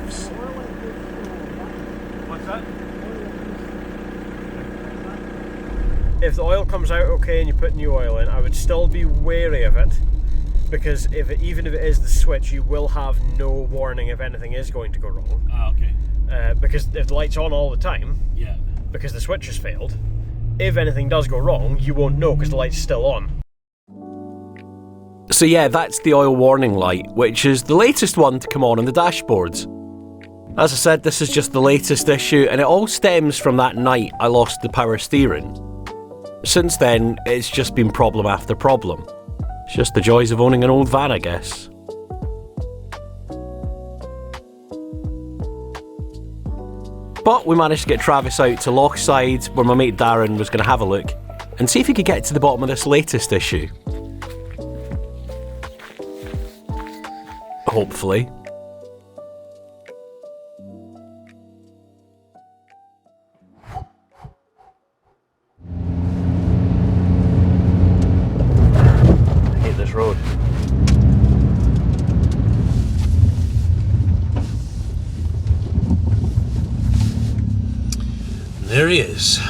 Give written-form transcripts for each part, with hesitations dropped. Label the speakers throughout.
Speaker 1: moves. What's that? If the oil comes out okay and you put new oil in, I would still be wary of it, because even if it is the switch, you will have no warning if anything is going to go wrong.
Speaker 2: Ah, okay.
Speaker 1: Because if the light's on all the time,
Speaker 2: yeah,
Speaker 1: because the switch has failed, if anything does go wrong, you won't know because the light's still on.
Speaker 3: So yeah, that's the oil warning light, which is the latest one to come on the dashboards. As I said, this is just the latest issue, and it all stems from that night I lost the power steering. Since then, it's just been problem after problem. It's just the joys of owning an old van, I guess. But we managed to get Travis out to Lochside, where my mate Darren was going to have a look, and see if he could get to the bottom of this latest issue. Hopefully. Road. There he is.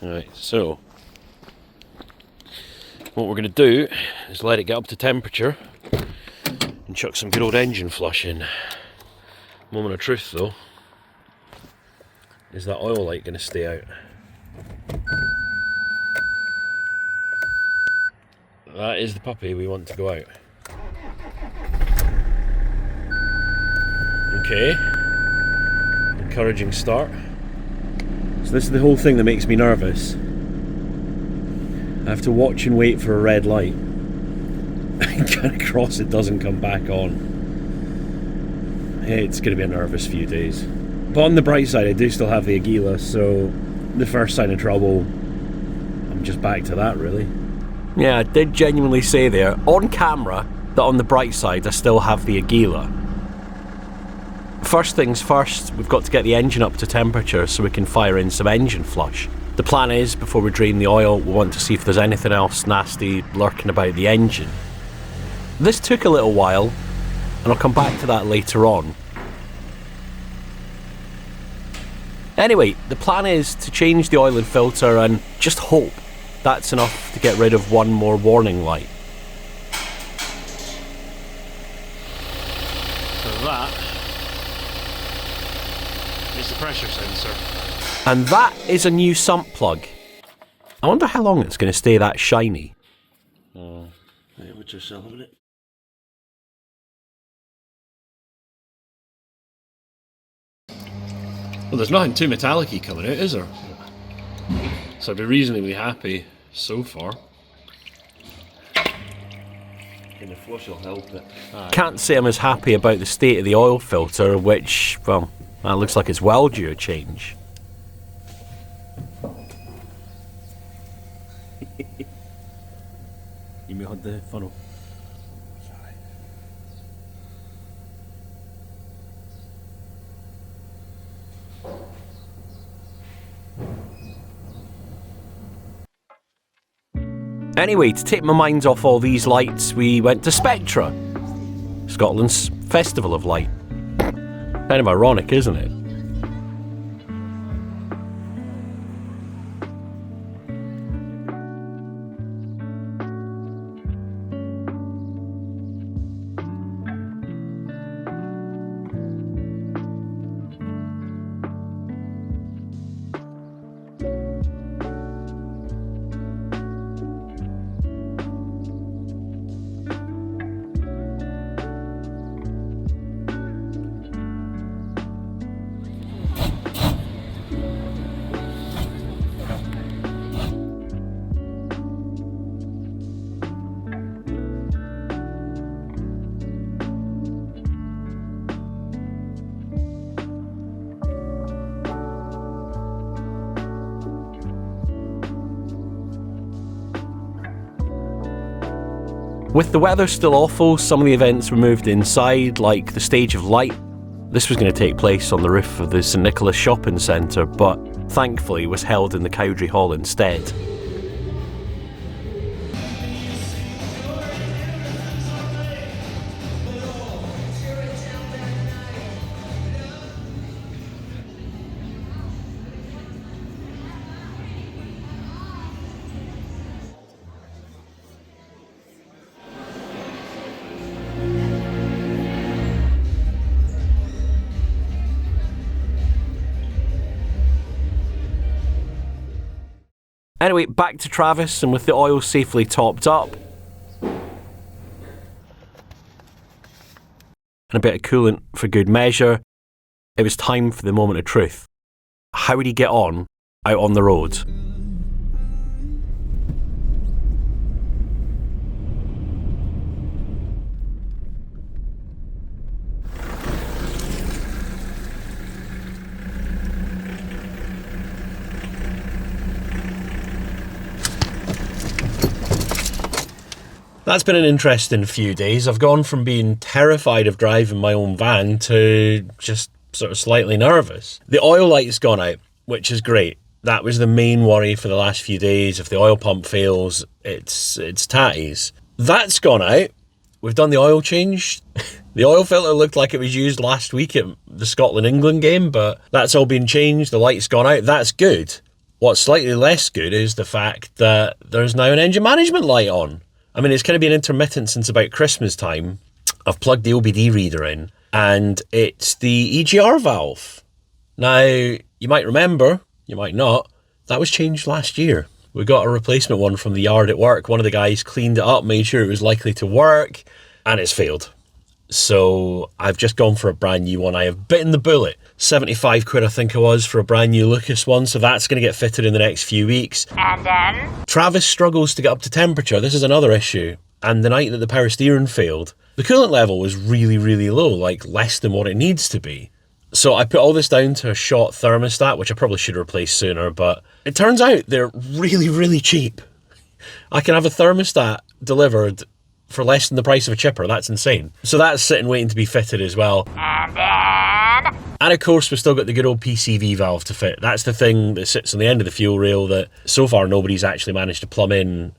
Speaker 3: Alright, so what we're going to do is let it get up to temperature and chuck some good old engine flush in. Moment of truth though, is that oil light going to stay out? That is the puppy we want to go out. Okay. Encouraging start. So this is the whole thing that makes me nervous. I have to watch and wait for a red light. And kind of cross it doesn't come back on. It's going to be a nervous few days. But on the bright side, I do still have the Aguila, so the first sign of trouble, I'm just back to that really. Yeah, I did genuinely say there, on camera, that on the bright side I still have the Aguila. First things first, we've got to get the engine up to temperature so we can fire in some engine flush. The plan is, before we drain the oil, we want to see if there's anything else nasty lurking about the engine. This took a little while, and I'll come back to that later on. Anyway, the plan is to change the oil and filter and just hope that's enough to get rid of one more warning light.
Speaker 2: so that is the pressure sensor.
Speaker 3: And that is a new sump plug. I wonder how long it's going to stay that shiny.
Speaker 2: Oh, yeah, we're just selling it. Well, there's nothing too metallic-y coming out, is there? So I'd be reasonably happy so far. And the flush will help it.
Speaker 3: Can't say I'm as happy about the state of the oil filter, which, well, that looks like it's well due a change.
Speaker 2: You may hold the funnel.
Speaker 3: Anyway, to take my mind off all these lights, we went to Spectra, Scotland's Festival of Light. Kind of ironic, isn't it? With the weather still awful, some of the events were moved inside, like the Stage of Light. This was going to take place on the roof of the St Nicholas shopping centre, but thankfully was held in the Cowdrey Hall instead. Anyway, back to Travis, and with the oil safely topped up, and a bit of coolant for good measure, it was time for the moment of truth. How would he get on out on the road? That's been an interesting few days. I've gone from being terrified of driving my own van to just sort of slightly nervous. The oil light's gone out, which is great. That was the main worry for the last few days. If the oil pump fails, it's tatties. That's gone out. We've done the oil change. The oil filter looked like it was used last week at the Scotland-England game, but that's all been changed. The light's gone out. That's good. What's slightly less good is the fact that there's now an engine management light on. I mean, it's kind of been intermittent since about Christmas time. I've plugged the OBD reader in, and it's the EGR valve. Now, you might remember, you might not, that was changed last year. We got a replacement one from the yard at work. One of the guys cleaned it up, made sure it was likely to work, and it's failed. So I've just gone for a brand new one. I have bitten the bullet. 75 quid I think it was for a brand new Lucas one, so that's going to get fitted in the next few weeks. And then? Travis struggles to get up to temperature. This is another issue. And the night that the power steering failed, the coolant level was really, really low, like less than what it needs to be. So I put all this down to a shot thermostat, which I probably should replace sooner, but it turns out they're really, really cheap. I can have a thermostat delivered for less than the price of a chipper. That's insane. So that's sitting waiting to be fitted as well. And of course, we've still got the good old PCV valve to fit. That's the thing that sits on the end of the fuel rail that so far nobody's actually managed to plumb in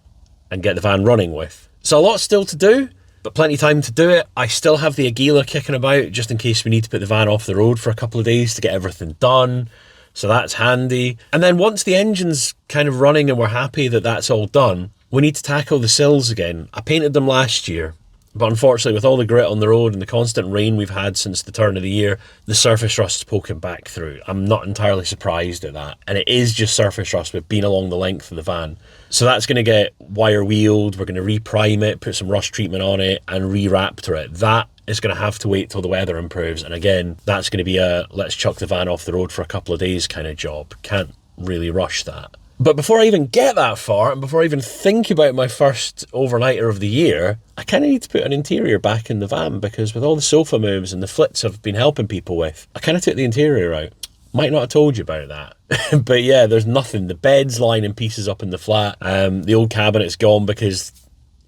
Speaker 3: and get the van running with. So a lot still to do, but plenty of time to do it. I still have the Aguila kicking about just in case we need to put the van off the road for a couple of days to get everything done. So that's handy. And then once the engine's kind of running and we're happy that that's all done, we need to tackle the sills again. I painted them last year, but unfortunately with all the grit on the road and the constant rain we've had since the turn of the year, the surface rust's poking back through. I'm not entirely surprised at that. And it is just surface rust with being along the length of the van. So that's going to get wire wheeled, we're going to reprime it, put some rust treatment on it, and re-raptor it. That is going to have to wait till the weather improves. And again, that's going to be a let's chuck the van off the road for a couple of days kind of job. Can't really rush that. But before I even get that far, and before I even think about my first overnighter of the year, I kind of need to put an interior back in the van, because with all the sofa moves and the flits I've been helping people with, I kind of took the interior out. Might not have told you about that. But yeah, there's nothing. The bed's lying in pieces up in the flat. The old cabinet's gone because,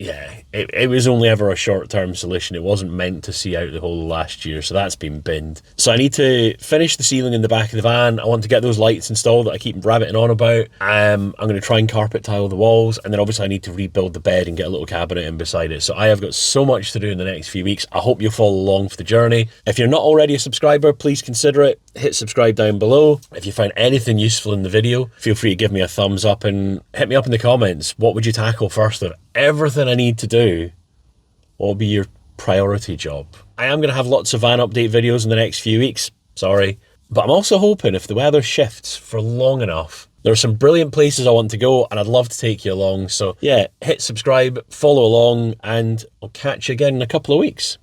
Speaker 3: yeah, it was only ever a short-term solution. It wasn't meant to see out the whole of last year, so that's been binned. So I need to finish the ceiling in the back of the van. I want to get those lights installed that I keep rabbiting on about. I'm going to try and carpet tile the walls, and then obviously I need to rebuild the bed and get a little cabinet in beside it. So I have got so much to do in the next few weeks. I hope you'll follow along for the journey. If you're not already a subscriber, please consider it. Hit subscribe down below. If you found anything useful in the video, feel free to give me a thumbs up and hit me up in the comments. What would you tackle first of everything I need to do? What will be your priority job? I am going to have lots of van update videos in the next few weeks, sorry. But I'm also hoping if the weather shifts for long enough, there are some brilliant places I want to go and I'd love to take you along. So yeah, hit subscribe, follow along, and I'll catch you again in a couple of weeks.